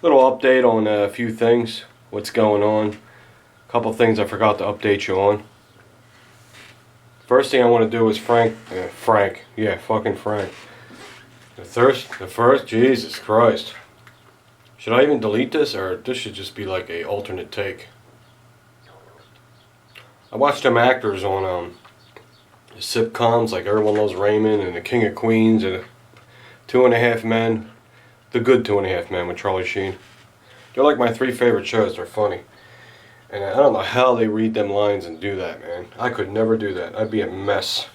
Little update on a few things, what's going on. A couple things I forgot to update you on. First thing I want to do is Frank. The first, Jesus Christ. Should I even delete this, or this should just be like a alternate take? I watched them actors on sitcoms like Everyone Loves Raymond and The King of Queens and Two and a Half Men. The Good 2.5 Men with Charlie Sheen. They're like my three favorite shows. They're funny. And I don't know how they read them lines and do that, man. I could never do that. I'd be a mess.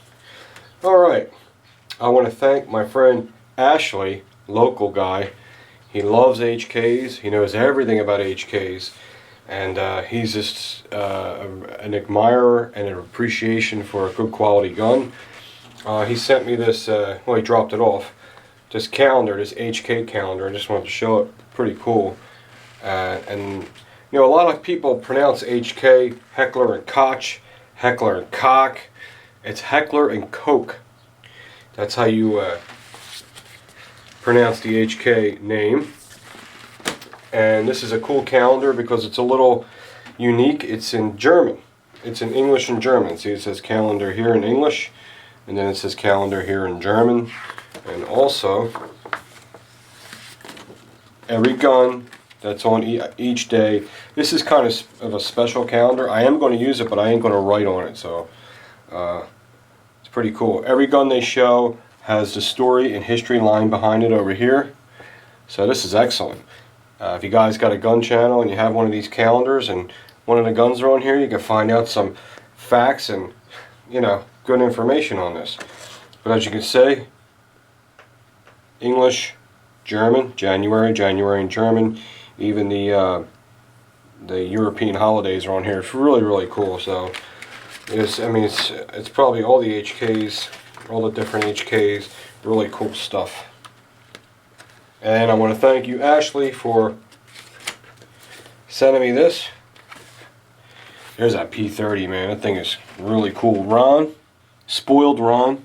Alright. I want to thank my friend Ashley, local guy. He loves HKs. He knows everything about HKs. And he's just an admirer and an appreciation for a good quality gun. He sent me this, well, he dropped it off. This calendar, this HK calendar. I just wanted to show it. Pretty cool. And you know, a lot of people pronounce HK Heckler and Koch, Heckler and Koch. It's Heckler and Koch. That's how you pronounce the HK name. And this is a cool calendar because it's a little unique. It's in German. It's in English and German. See, it says calendar here in English, and then it says calendar here in German. And also, every gun that's on each day. This is kind of a special calendar. I am going to use it, but I ain't going to write on it. So it's pretty cool. Every gun they show has the story and history line behind it over here. So this is excellent. If you guys got a gun channel and you have one of these calendars and one of the guns are on here, you can find out some facts and, you know, good information on this. But as you can see, English, German, January in German. Even the European holidays are on here. It's really, really cool. So it's probably all the HKs, all the different HKs, really cool stuff. And I want to thank you, Ashley, for sending me this. There's that P30, man. That thing is really cool. Ron, spoiled Ron,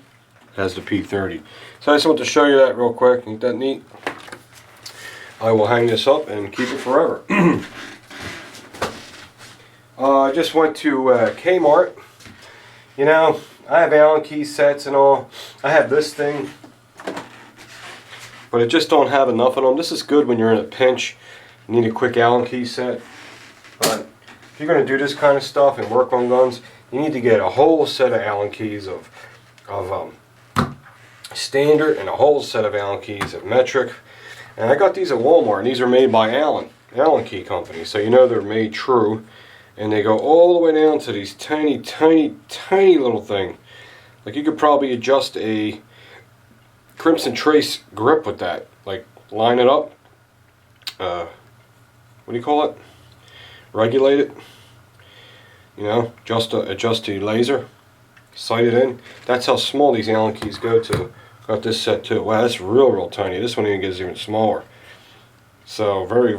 has the P30. So I just want to show you that real quick. Ain't that neat? I will hang this up and keep it forever. I just went to Kmart. You know, I have Allen key sets and all. I have this thing, but I just don't have enough of them. This is good when you're in a pinch. You need a quick Allen key set. But if you're going to do this kind of stuff and work on guns, you need to get a whole set of Allen keys of standard and a whole set of Allen keys of metric. And I got these at Walmart, and these are made by Allen Key Company, so you know they're made true. And they go all the way down to these tiny little thing. Like you could probably adjust a Crimson Trace grip with that. Like line it up. What do you call it? Regulate it. You know, adjust the laser. Sight it in. That's how small these Allen keys go to. Got this set too. Wow, that's real tiny. This one even gets even smaller. So very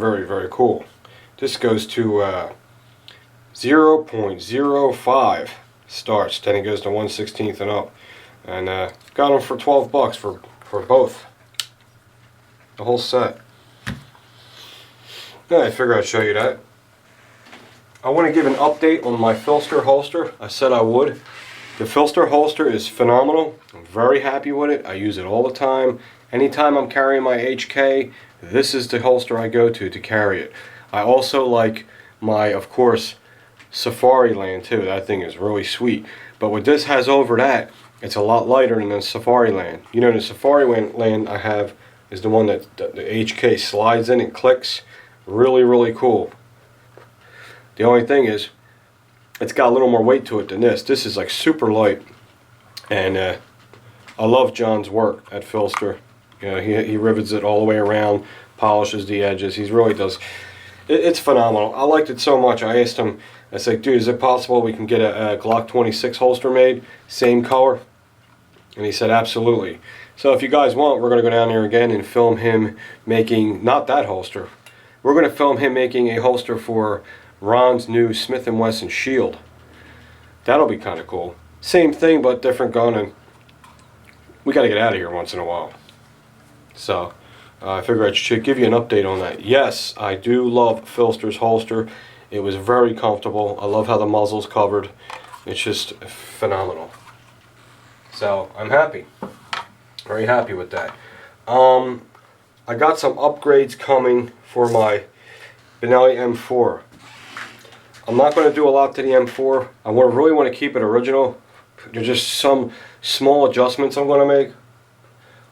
cool. This goes to 0.05 starts. Then it goes to 1/16 and up. And got them for $12 for both. The whole set. Yeah, I figured I'd show you that. I want to give an update on my Phlster holster. I said I would. The Phlster holster is phenomenal. I'm very happy with it. I use it all the time. Anytime I'm carrying my HK, this is the holster I go to carry it. I also like my, of course, Safariland too. That thing is really sweet. But what this has over that, it's a lot lighter than the Safariland. You know, the Safariland I have is the one that the HK slides in and clicks. Really cool. The only thing is, it's got a little more weight to it than this. This is like super light, and I love John's work at Phlster. You know, he rivets it all the way around, polishes the edges. He really does. It's phenomenal. I liked it so much. I asked him. I said, "Dude, is it possible we can get a Glock 26 holster made, same color?" And he said, "Absolutely." So if you guys want, we're going to go down there again and film him making not that holster. We're going to film him making a holster for Ron's new Smith & Wesson Shield. That'll be kind of cool. Same thing, but different gun, and we got to get out of here once in a while. So I figure I should give you an update on that. Yes, I do love Phlster's holster. It was very comfortable. I love how the muzzle's covered. It's just phenomenal. So I'm happy. Very happy with that. I got some upgrades coming for my Benelli M4. I'm not going to do a lot to the M4. I really want to keep it original. There's just some small adjustments I'm going to make.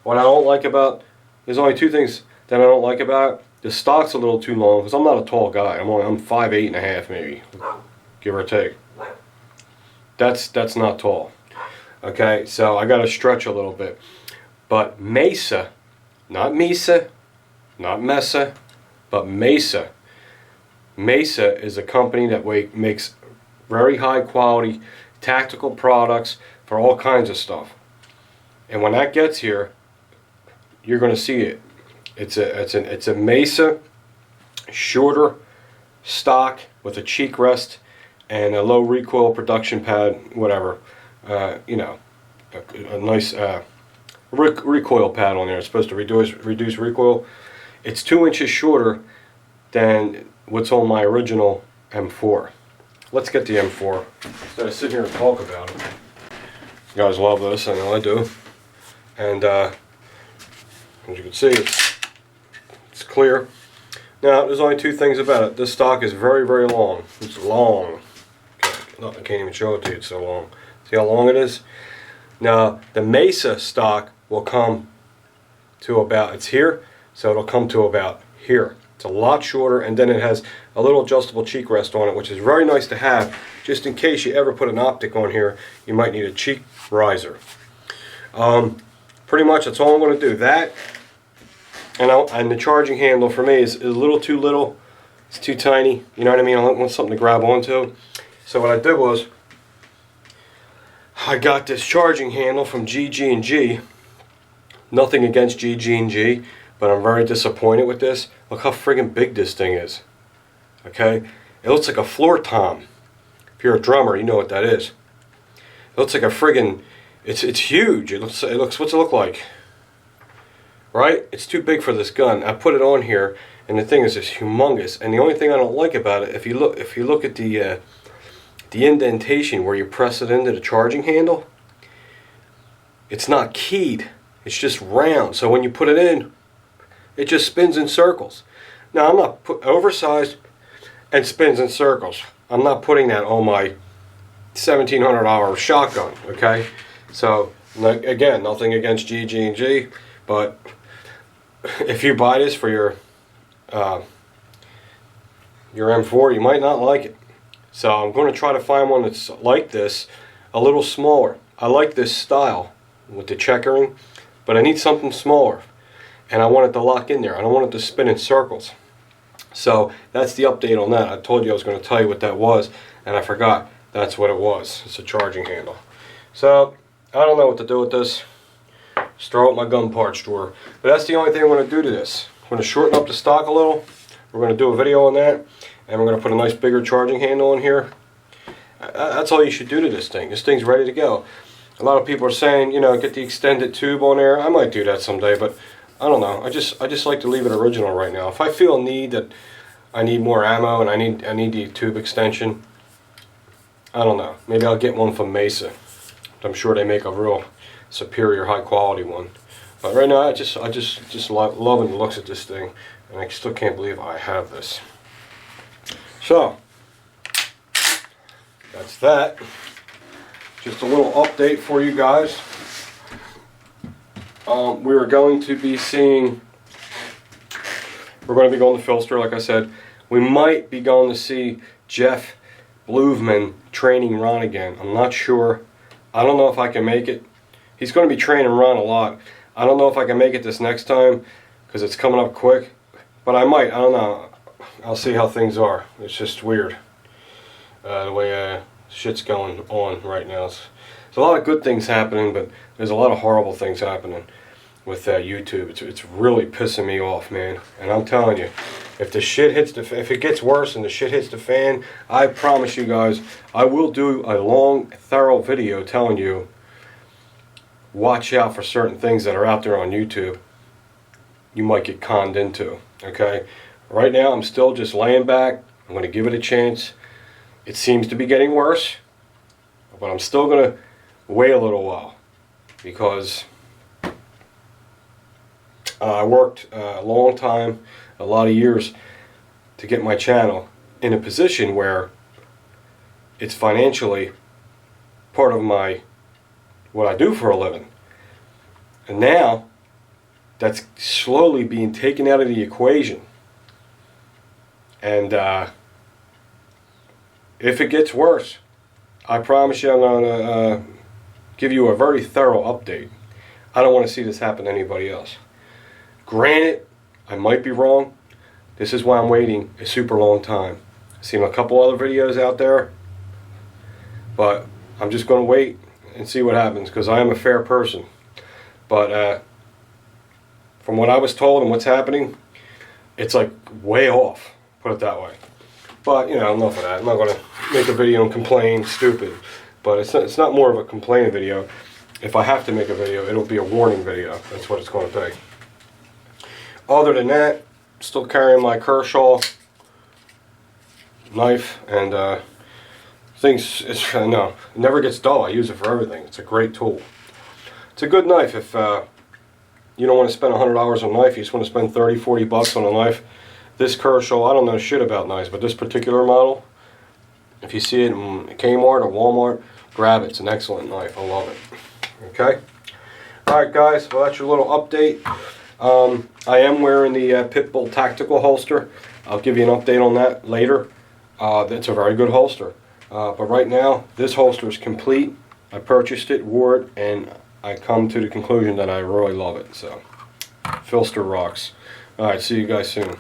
What I don't like about, there's only two things that I don't like about it. The stock's a little too long because I'm not a tall guy. I'm 5'8.5" maybe, give or take. That's not tall. Okay, so I got to stretch a little bit. But Mesa, not Mesa, not Mesa, but Mesa. Mesa is a company that makes very high quality tactical products for all kinds of stuff. And when that gets here, you're going to see it. It's a Mesa shorter stock with a cheek rest and a low recoil production pad, whatever. You know, a nice recoil pad on there. It's supposed to reduce recoil. It's 2 inches shorter than what's on my original M4. Let's get the M4 instead of sitting here and talk about it. You guys love this, I know I do. And as you can see, it's clear. Now, there's only two things about it. This stock is very, very long. It's long. I can't even show it to you, it's so long. See how long it is? Now, the Mesa stock will come to about, it's here, so it'll come to about here. It's a lot shorter, and then it has a little adjustable cheek rest on it, which is very nice to have, just in case you ever put an optic on here, you might need a cheek riser. Pretty much that's all I'm going to do. That, and the charging handle for me is a little too little. It's too tiny, you know what I mean? I want something to grab onto. So what I did was, I got this charging handle from GG&G. Nothing against GG&G, but I'm very disappointed with this. Look how friggin' big this thing is. Okay? It looks like a floor tom. If you're a drummer, you know what that is. It looks like a friggin', it's huge. It looks, what's it look like? Right? It's too big for this gun. I put it on here, and the thing is just humongous. And the only thing I don't like about it, if you look at the indentation where you press it into the charging handle, it's not keyed. It's just round. So when you put it in, it just spins in circles. Now, I'm not oversized and spins in circles. I'm not putting that on my $1,700 shotgun, okay? So, again, nothing against GG&G, but if you buy this for your M4, you might not like it. So I'm going to try to find one that's like this, a little smaller. I like this style with the checkering, but I need something smaller. And I want it to lock in there. I don't want it to spin in circles. So that's the update on that. I told you I was going to tell you what that was, and I forgot. That's what it was. It's a charging handle. So I don't know what to do with this. Just throw it in my gun parts drawer. But that's the only thing I'm going to do to this. I'm going to shorten up the stock a little. We're going to do a video on that. And we're going to put a nice bigger charging handle in here. That's all you should do to this thing. This thing's ready to go. A lot of people are saying, you know, get the extended tube on there. I might do that someday, but I don't know. I just like to leave it original right now. If I feel a need that I need more ammo and I need the tube extension, I don't know. Maybe I'll get one from Mesa. I'm sure they make a real superior, high quality one. But right now, I just loving the looks at this thing, and I still can't believe I have this. So that's that. Just a little update for you guys. We are going to be seeing. We're going to be going to Phlster, like I said. We might be going to see Jeff Bluevman training Ron again. I'm not sure. I don't know if I can make it. He's going to be training Ron a lot. I don't know if I can make it this next time because it's coming up quick. But I might. I don't know. I'll see how things are. It's just weird the way shit's going on right now. There's a lot of good things happening, but there's a lot of horrible things happening with YouTube. It's really pissing me off, man. And I'm telling you, if the shit hits if it gets worse and the shit hits the fan, I promise you guys, I will do a long, thorough video telling you watch out for certain things that are out there on YouTube. you might get conned into. Okay, right now I'm still just laying back. I'm going to give it a chance. It seems to be getting worse, but I'm still going to wait a little while because I worked a long time, a lot of years, to get my channel in a position where it's financially part of what I do for a living. And now that's slowly being taken out of the equation. And if it gets worse, I promise you I'm going to give you a very thorough update. I don't want to see this happen to anybody else. Granted, I might be wrong. This is why I'm waiting a super long time. I've seen a couple other videos out there, but I'm just going to wait and see what happens because I am a fair person. But from what I was told and what's happening, it's like way off, put it that way. But, you know, enough of that. I'm not going to make a video and complain, stupid. But it's not more of a complaining video. If I have to make a video, it'll be a warning video. That's what it's going to be. Other than that, still carrying my Kershaw knife, and things, no, it never gets dull. I use it for everything. It's a great tool. It's a good knife if you don't want to spend $100 on a knife, you just want to spend 30, 40 bucks on a knife. This Kershaw, I don't know shit about knives, but this particular model, if you see it in Kmart or Walmart, grab it. It's an excellent knife. I love it. Okay? Alright guys, well that's your little update. I am wearing the Pitbull Tactical holster. I'll give you an update on that later. It's a very good holster. But right now, this holster is complete. I purchased it, wore it, and I come to the conclusion that I really love it. So, Phlster rocks. Alright, see you guys soon.